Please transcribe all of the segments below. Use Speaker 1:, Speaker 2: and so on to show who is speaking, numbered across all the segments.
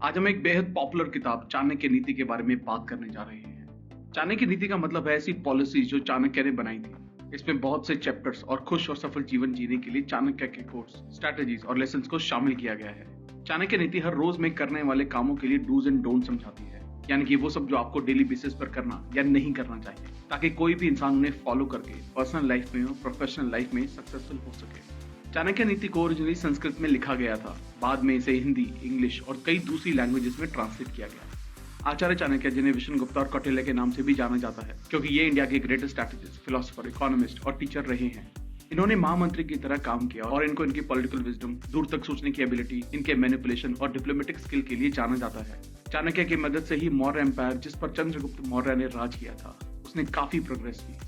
Speaker 1: आज हम एक बेहद पॉपुलर किताब चाणक्य नीति के बारे में बात करने जा रहे हैं। चाणक्य नीति का मतलब है ऐसी पॉलिसी जो चाणक्य ने बनाई थी। इसमें बहुत से चैप्टर्स और खुश और सफल जीवन जीने के लिए चाणक्य के कोर्स, स्ट्रैटेजीज और लेसन्स को शामिल किया गया है। चाणक्य नीति हर रोज में करने वाले कामों के लिए डूज एंड डोंट समझाती है, यानी कि वो सब जो आपको डेली बेसिस पर करना या नहीं करना चाहिए, ताकि कोई भी इंसान उन्हें फॉलो करके पर्सनल लाइफ में और प्रोफेशनल लाइफ में सक्सेसफुल हो सके। चाणक्य नीति को ओरिजिनली संस्कृत में लिखा गया था, बाद में इसे हिंदी, इंग्लिश और कई दूसरी लैंग्वेजेस में ट्रांसलेट किया गया। आचार्य चाणक्य, जिन्हें विष्णुगुप्ता और कौटिल्य के नाम से भी जाना जाता है, क्योंकि ये इंडिया के ग्रेटेस्ट स्ट्रैटेजिस्ट, फिलोसोफर, इकोनॉमिस्ट और टीचर रहे हैं। इन्होंने महामंत्री की तरह काम किया और इनको इनकी पॉलिटिकल विजडम, दूर तक सोचने की एबिलिटी, इनके मैनिपुलेशन और डिप्लोमेटिक स्किल के लिए जाना जाता है। चाणक्य की मदद से ही मौर्य एम्पायर, जिस पर चंद्रगुप्त मौर्य ने राज किया था, उसने काफी प्रोग्रेस की।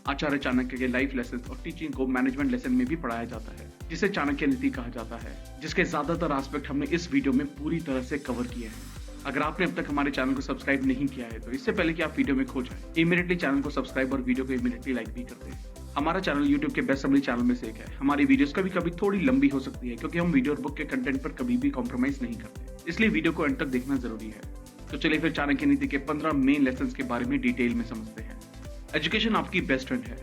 Speaker 1: आचार्य चाणक्य के लाइफ लेसन और टीचिंग को मैनेजमेंट लेसन में भी पढ़ाया जाता है, जिसे चाणक्य नीति कहा जाता है, जिसके ज्यादातर एस्पेक्ट हमने इस वीडियो में पूरी तरह से कवर किए हैं। अगर आपने अब तक हमारे चैनल को सब्सक्राइब नहीं किया है तो इससे पहले कि आप वीडियो में खो जाएं, इमीडिएटली चैनल को सब्सक्राइब और वीडियो को इमीडिएटली लाइक भी कर दें। हमारा चैनल YouTube के बेस्ट समरी चैनल में से एक है। हमारी वीडियोस कभी कभी थोड़ी लंबी हो सकती है, क्योंकि हम वीडियो और बुक के कंटेंट पर कभी भी कॉम्प्रोमाइज नहीं करते, इसलिए वीडियो को अंत तक देखना जरूरी है। तो चलिए फिर चाणक्य नीति के 15 मेन लेसन के बारे में डिटेल में समझते हैं। एजुकेशन आपकी बेस्ट फ्रेंड है।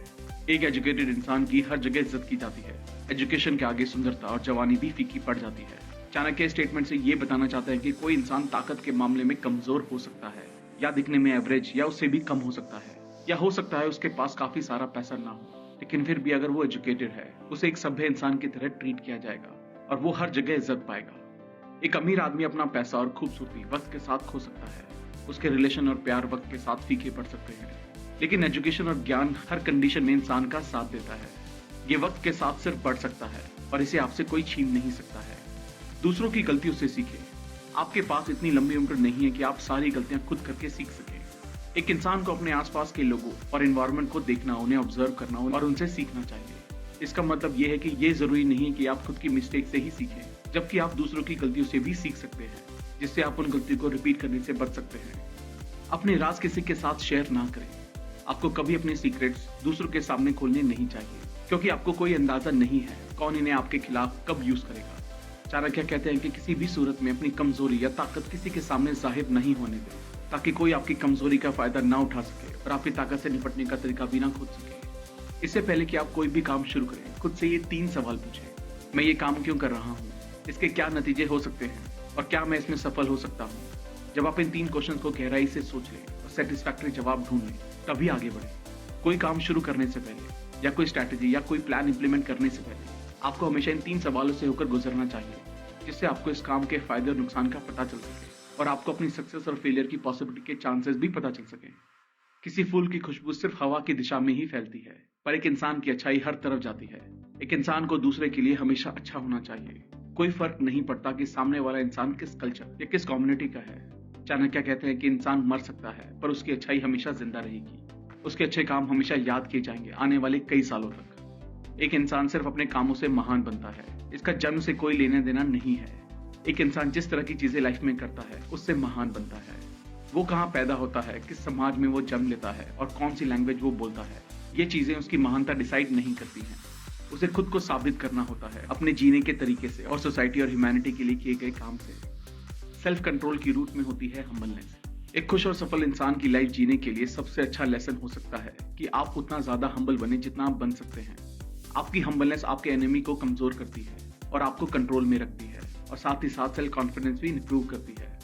Speaker 1: एक एजुकेटेड इंसान की हर जगह इज्जत की जाती है। एजुकेशन के आगे सुंदरता और जवानी भी फीकी पड़ जाती है। चाणक्य स्टेटमेंट से ये बताना चाहता है कि कोई इंसान ताकत के मामले में कमजोर हो सकता है, या दिखने में एवरेज या उससे भी कम हो सकता है, या हो सकता है उसके पास काफी सारा पैसा ना हो, लेकिन फिर भी अगर वो एजुकेटेड है, उसे एक सभ्य इंसान की तरह ट्रीट किया जाएगा और वो हर जगह इज्जत पाएगा। एक अमीर आदमी अपना पैसा और खूबसूरती वक्त के साथ खो सकता है। उसके रिलेशन और प्यार वक्त के साथ फीके पड़ सकते हैं, लेकिन एजुकेशन और ज्ञान हर कंडीशन में इंसान का साथ देता है। ये वक्त के साथ सिर्फ बढ़ सकता है और इसे आपसे कोई छीन नहीं सकता है। दूसरों की गलतियों से सीखें। आपके पास इतनी लंबी उम्र नहीं है कि आप सारी गलतियां खुद करके सीख सकें। एक इंसान को अपने आसपास के लोगों और एनवायरनमेंट को देखना, उन्हें ऑब्जर्व करना और उनसे सीखना चाहिए। इसका मतलब यह है कि ये जरूरी नहीं है कि आप खुद की मिस्टेक से ही सीखें, जबकि आप दूसरों की गलतियों से भी सीख सकते हैं, जिससे आप उन गलतियों को रिपीट करने से बच सकते हैं। अपने राज किसी के साथ शेयर ना करें। आपको कभी अपने सीक्रेट्स दूसरों के सामने खोलने नहीं चाहिए, क्योंकि आपको कोई अंदाजा नहीं है कौन इन्हें आपके खिलाफ कब यूज करेगा। चाणक्य कहते हैं कि किसी भी सूरत में अपनी कमजोरी या ताकत किसी के सामने जाहिर नहीं होने दें, ताकि कोई आपकी कमजोरी का फायदा ना उठा सके और आपकी ताकत से निपटने का तरीका भी ना खोज सके। इससे पहले कि आप कोई भी काम शुरू करें, खुद से ये 3 सवाल पूछें। मैं ये काम क्यों कर रहा हूँ? इसके क्या नतीजे हो सकते हैं? और क्या मैं इसमें सफल हो सकता हूँ? जब आप इन 3 क्वेश्चन को गहराई से सोच लें और सेटिस्फैक्टरी जवाब ढूंढ लें, तभी आगे बढ़े। कोई काम शुरू करने से पहले या कोई स्ट्रैटेजी या कोई प्लान इंप्लीमेंट करने से पहले आपको हमेशा इन 3 सवालों से होकर गुजरना चाहिए, जिससे आपको इस काम के फायदे और नुकसान का पता चल सके और आपको अपनी सक्सेस और फेलियर की पॉसिबिलिटी के चांसेस भी पता चल सके। किसी फूल की खुशबू सिर्फ हवा की दिशा में ही फैलती है, पर एक इंसान की अच्छाई हर तरफ जाती है। एक इंसान को दूसरे के लिए हमेशा अच्छा होना चाहिए। कोई फर्क नहीं पड़ता कि सामने वाला इंसान किस कल्चर या किस कम्युनिटी का है। चाणक्य कहते हैं कि इंसान मर सकता है, पर उसकी अच्छाई हमेशा जिंदा रहेगी। उसके अच्छे काम हमेशा याद किए जाएंगे आने वाले कई सालों तक। एक इंसान सिर्फ अपने कामों से महान बनता है, इसका जन्म से कोई लेना देना नहीं है। एक इंसान जिस तरह की चीजें लाइफ में करता है, उससे महान बनता है। वो कहाँ पैदा होता है, किस समाज में वो जन्म लेता है और कौन सी लैंग्वेज वो बोलता है, ये चीजें उसकी महानता डिसाइड नहीं करती हैं। उसे खुद को साबित करना होता है अपने जीने के तरीके से और सोसाइटी और ह्यूमैनिटी के लिए किए गए काम से। सेल्फ कंट्रोल की रूट में होती है हम्बलनेस। एक खुश और सफल इंसान की लाइफ जीने के लिए सबसे अच्छा लेसन हो सकता है कि आप उतना ज्यादा हम्बल बने जितना आप बन सकते हैं। आपकी हम्बलनेस आपके एनिमी को कमजोर करती है और आपको कंट्रोल में रखती है, और साथ ही साथ सेल्फ कॉन्फिडेंस भी इंप्रूव करती है।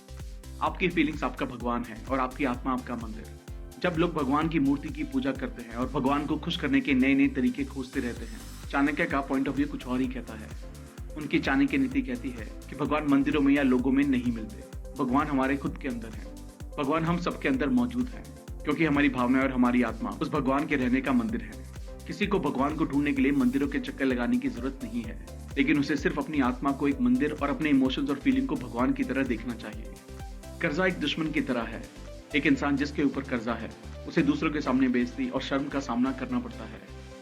Speaker 1: आपकी फीलिंग्स आपका भगवान है और आपकी आत्मा आपका मंदिर। जब लोग भगवान की मूर्ति की पूजा करते हैं और भगवान को खुश करने के नए नए तरीके खोजते रहते हैं, चाणक्य का पॉइंट ऑफ व्यू कुछ और ही कहता है। उनकी चाणक्य नीति कहती है कि भगवान मंदिरों में या लोगों में नहीं मिलते, भगवान हमारे खुद के अंदर है। भगवान हम सबके अंदर मौजूद है, क्योंकि हमारी भावनाएं और हमारी आत्मा उस भगवान के रहने का मंदिर है। किसी को भगवान को ढूंढने के लिए मंदिरों के चक्कर लगाने की जरूरत नहीं है, लेकिन उसे सिर्फ अपनी आत्मा को एक मंदिर और अपने इमोशंस और फीलिंग को भगवान की तरह देखना चाहिए। कर्जा एक दुश्मन की तरह है। एक इंसान जिसके ऊपर कर्जा है, उसे दूसरों के सामने बेइज्जती और शर्म का सामना करना पड़ता है।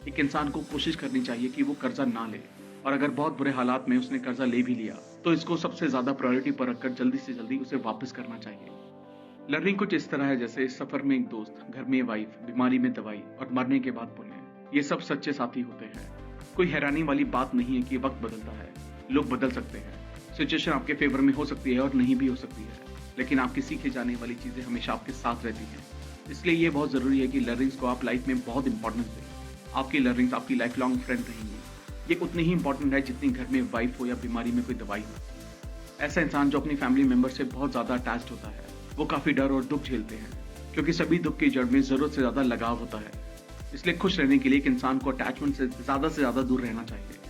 Speaker 1: एक इंसान को कोशिश करनी चाहिए कि वो कर्जा ना ले, और अगर बहुत बुरे हालात में उसने कर्जा ले भी लिया तो इसको सबसे ज्यादा प्रायोरिटी पर रखकर जल्दी से जल्दी उसे वापस करना चाहिए। लर्निंग कुछ इस तरह है जैसे सफर में एक दोस्त, घर में वाइफ, बीमारी में दवाई और मरने के बाद पुण्य। ये सब सच्चे साथी होते हैं। कोई हैरानी वाली बात नहीं है कि वक्त बदलता है, लोग बदल सकते हैं, सिचुएशन आपके फेवर में हो सकती है और नहीं भी हो सकती है, लेकिन आपकी सीखे जाने वाली चीजें हमेशा आपके साथ रहती हैं। इसलिए ये बहुत जरूरी है कि लर्निंग्स को आप लाइफ में बहुत इंपॉर्टेंस दें। आपकी लर्निंग्स आपकी लाइफ लॉन्ग फ्रेंड रहेंगी। ये उतनी ही इंपॉर्टेंट है जितनी घर में वाइफ हो या बीमारी में कोई दवाई हो। ऐसा इंसान जो अपनी फैमिली मेंबर से बहुत ज्यादा अटैच्ड होता है, वो काफी डर और दुख झेलते हैं, क्योंकि सभी दुख की जड़ में जरूरत से ज्यादा लगाव होता है। इसलिए खुश रहने के लिए एक इंसान को अटैचमेंट से ज्यादा दूर रहना चाहिए।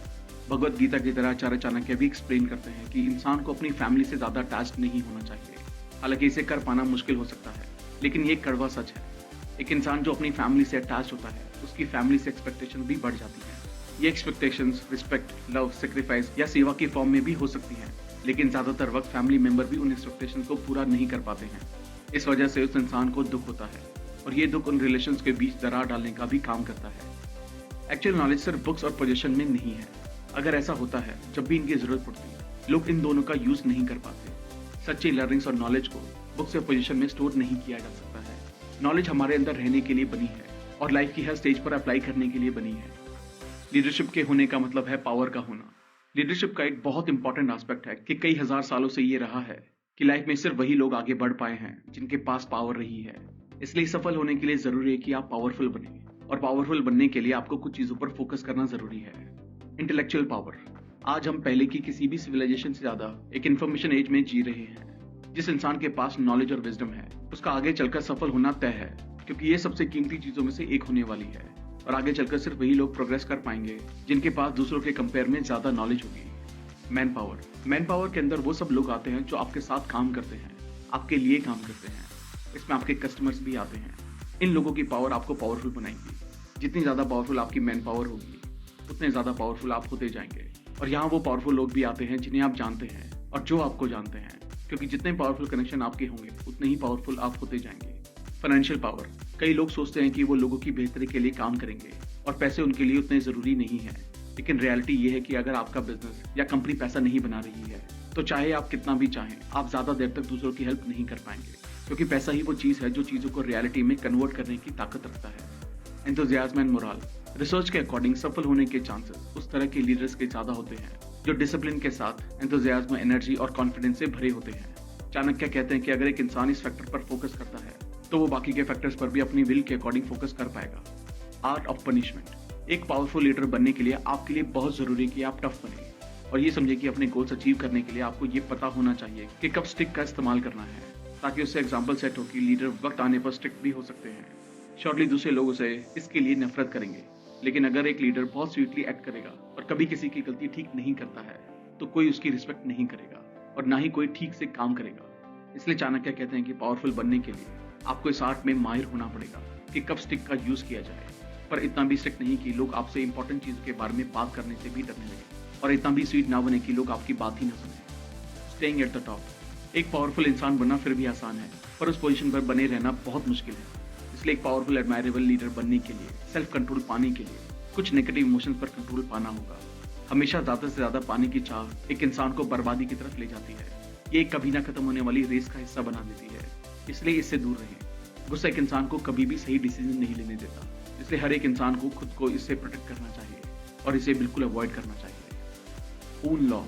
Speaker 1: भगवत गीता की तरह आचार्य चाणक्य भी एक्सप्लेन करते हैं कि इंसान को अपनी फैमिली से ज्यादा अटैच्ड नहीं होना चाहिए। हालांकि इसे कर पाना मुश्किल हो सकता है, लेकिन ये कड़वा सच है। एक इंसान जो अपनी फैमिली से अटैच होता है, उसकी फैमिली से एक्सपेक्टेशन भी बढ़ जाती है। ये एक्सपेक्टेशंस रिस्पेक्ट, लव, सेक्रीफाइस या सेवा की फॉर्म में भी हो सकती है, लेकिन ज्यादातर वक्त फैमिली मेंबर भी उन एक्सपेक्टेशन को पूरा नहीं कर पाते हैं। इस वजह से उस इंसान को दुख होता है, और ये दुख उन रिलेशंस के बीच दरार डालने का भी काम करता है। एक्चुअल नॉलेज सिर्फ बुक्स और पोजीशन में नहीं है। अगर ऐसा होता है, जब भी इनकी जरूरत पड़ती है, लोग इन दोनों का यूज नहीं कर पाते। सच्ची लर्निंग्स और नॉलेज को बुक्स या पोजीशन में स्टोर नहीं किया जा सकता है। नॉलेज हमारे अंदर रहने के लिए बनी है और लाइफ की हर स्टेज पर अप्लाई करने के लिए बनी है। लीडरशिप के होने का मतलब है पावर का होना। लीडरशिप का एक बहुत इंपॉर्टेंट एस्पेक्ट है कि कई हजार सालों से ये रहा है कि लाइफ में सिर्फ वही लोग आगे बढ़ पाए हैं जिनके पास पावर रही है। इसलिए सफल होने के लिए जरूरी है कि आप पावरफुल बने, और पावरफुल बनने के लिए आपको कुछ चीजों पर फोकस करना जरूरी है। Intellectual power. आज हम पहले की किसी भी सिविलाइजेशन से ज्यादा एक इंफॉर्मेशन एज में जी रहे हैं। जिस इंसान के पास नॉलेज और विजडम है, उसका आगे चलकर सफल होना तय है, क्योंकि ये सबसे कीमती चीजों में से एक होने वाली है। और आगे चलकर सिर्फ वही लोग प्रोग्रेस कर पाएंगे जिनके पास दूसरों के कंपेयर में ज्यादा नॉलेज होगी। Man power. मैन पावर के अंदर वो सब लोग आते हैं जो आपके साथ काम करते हैं, आपके लिए काम करते हैं। इसमें आपके कस्टमर्स भी आते हैं। इन लोगों की पावर आपको पावरफुल बनाएगी। जितनी ज्यादा पावरफुल आपकी मैन पावर होगी, उतने ज्यादा पावरफुल आप होते जाएंगे। और यहाँ वो पावरफुल लोग भी आते हैं जिन्हें आप जानते हैं और जो आपको जानते हैं, क्योंकि जितने पावरफुल कनेक्शन आपके होंगे, उतने ही पावरफुल आप होते जाएंगे। Financial power. कई लोग सोचते हैं कि वो लोगों की बेहतरी के लिए काम करेंगे और पैसे उनके लिए उतने जरूरी नहीं है, लेकिन रियलिटी ये है कि अगर आपका बिजनेस या कंपनी पैसा नहीं बना रही है, तो चाहे आप कितना भी चाहें, आप ज्यादा देर तक दूसरों की हेल्प नहीं कर पाएंगे, क्योंकि पैसा ही वो चीज है जो चीजों को रियलिटी में कन्वर्ट करने की ताकत रखता है। Enthusiasm and moral. रिसर्च के अकॉर्डिंग सफल होने के चांसेस उस तरह के लीडर्स के ज्यादा होते हैं जो डिसिप्लिन के साथ एंथुसियाज्म, एनर्जी और कॉन्फिडेंस से भरे होते हैं। चाणक्य कहते हैं कि अगर एक इंसान इस फैक्टर पर फोकस करता है, तो वो बाकी के फैक्टर्स पर भी अपनी विल के अकॉर्डिंग फोकस कर पाएगा। Art of punishment. एक पावरफुल लीडर बनने के लिए आपके लिए बहुत जरूरी है कि आप टफ बने, और ये समझे कि अपने गोल्स अचीव करने के लिए आपको ये पता होना चाहिए कि कब स्टिक का इस्तेमाल करना है, ताकि उससे एग्जाम्पल सेट हो कि लीडर वक्त आने पर स्ट्रिक्ट भी हो सकते हैं। शॉर्टली दूसरे लोग उसे इसके लिए नफरत करेंगे, लेकिन अगर एक लीडर बहुत स्वीटली एक्ट करेगा और कभी किसी की गलती ठीक नहीं करता है, तो कोई उसकी रिस्पेक्ट नहीं करेगा और ना ही कोई ठीक से काम करेगा। इसलिए चाणक्य कहते हैं कि पावरफुल बनने के लिए आपको इस आर्ट में माहिर होना पड़ेगा कि कब स्टिक का यूज किया जाए, पर इतना भी स्ट्रिक्ट नहीं कि लोग आपसे इंपॉर्टेंट चीजों के बारे में बात करने से भी डरने लगे, और इतना भी स्वीट ना बने कि लोग आपकी बात ही ना सुने। Staying at the top. एक पावरफुल इंसान बनना फिर भी आसान है, पर उस पोजीशन पर बने रहना बहुत मुश्किल है। इसलिए एक पावरफुल एडमायरेबल लीडर बनने के लिए, सेल्फ कंट्रोल पाने के लिए कुछ नेगेटिव इमोशंस पर कंट्रोल पाना होगा। हमेशा ज्यादा से ज्यादा पाने की चाह एक इंसान को बर्बादी की तरफ ले जाती है। ये एक कभी ना खत्म होने वाली रेस का हिस्सा बना देती है, इसलिए इससे दूर रहें। गुस्सा एक इंसान को कभी भी सही डिसीजन नहीं लेने देता, इसलिए हर एक इंसान को खुद को इससे प्रोटेक्ट करना चाहिए और इसे बिल्कुल अवॉइड करना चाहिए। ऊन लॉ।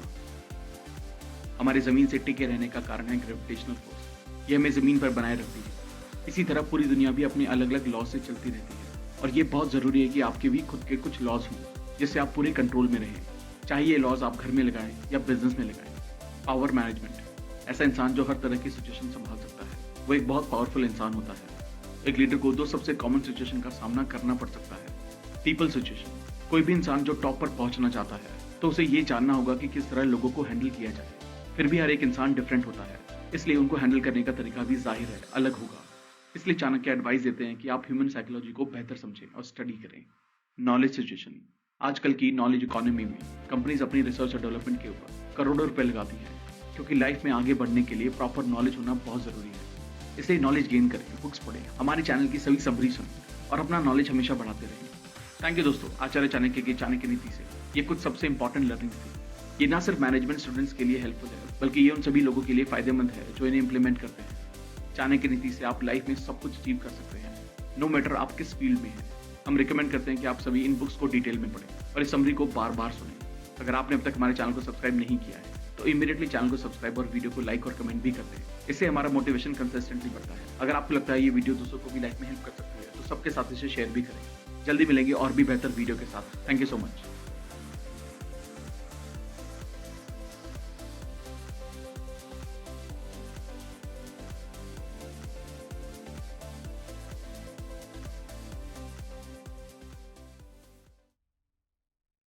Speaker 1: हमारे जमीन से टिके रहने का कारण है ग्रेविटेशनल फोर्स। ये हमें जमीन पर बनाए रखती है। इसी तरह पूरी दुनिया भी अपने अलग अलग लॉ से चलती रहती है, और ये बहुत जरूरी है कि आपके भी खुद के कुछ लॉज हों जिससे आप पूरे कंट्रोल में रहें। चाहे ये लॉज आप घर में लगाएं या बिजनेस में लगाएं। Power management. ऐसा इंसान जो हर तरह की सिचुएशन संभाल सकता है, वो एक बहुत पावरफुल इंसान होता है। एक लीडर को दो सबसे कॉमन सिचुएशन का सामना करना पड़ सकता है। People situation. कोई भी इंसान जो टॉप पर पहुंचना चाहता है, तो उसे ये जानना होगा कि किस तरह लोगों को हैंडल किया जाए। फिर भी हर एक इंसान डिफरेंट होता है, इसलिए उनको हैंडल करने का तरीका भी जाहिर है अलग होगा। इसलिए चाणक्य एडवाइस देते हैं कि आप ह्यूमन साइकोलॉजी को बेहतर समझें और स्टडी करें। Knowledge situation. आजकल की नॉलेज इकोनॉमी में कंपनीज अपनी रिसर्च और डेवलपमेंट के ऊपर करोड़ों रुपए लगाती हैं, क्योंकि लाइफ में आगे बढ़ने के लिए प्रॉपर नॉलेज होना बहुत जरूरी है। इसलिए नॉलेज गेन करें, बुक्स पढ़ें, हमारे चैनल की सभी समरी सुनें और अपना नॉलेज हमेशा बढ़ाते रहें। थैंक यू दोस्तों। आचार्य चाणक्य की चाणक्य नीति से ये कुछ सबसे इंपॉर्टेंट लर्निंग्स थी। ये ना सिर्फ मैनेजमेंट स्टूडेंट्स के लिए हेल्पफुल है, बल्कि ये उन सभी लोगों के लिए फायदेमंद है जो इन्हें इंप्लीमेंट करते हैं। चाणक्य नीति से आप लाइफ में सब कुछ अचीव कर सकते हैं, नो मैटर आप किस फील्ड में हैं। हम रिकमेंड करते हैं कि आप सभी इन बुक्स को डिटेल में पढ़ें और इस समरी को बार बार सुनें। अगर आपने अब तक हमारे चैनल को सब्सक्राइब नहीं किया है, तो इमीडिएटली चैनल को सब्सक्राइब और वीडियो को लाइक और कमेंट भी करते हैं। इससे हमारा मोटिवेशन कंसिस्टेंटली बढ़ता है। अगर आपको लगता है ये वीडियो दूसरों को भी लाइफ में हेल्प कर सकती है तो सबके साथ इसे शेयर भी करें। जल्दी मिलेंगे और भी बेहतर वीडियो के साथ। Thank you so much.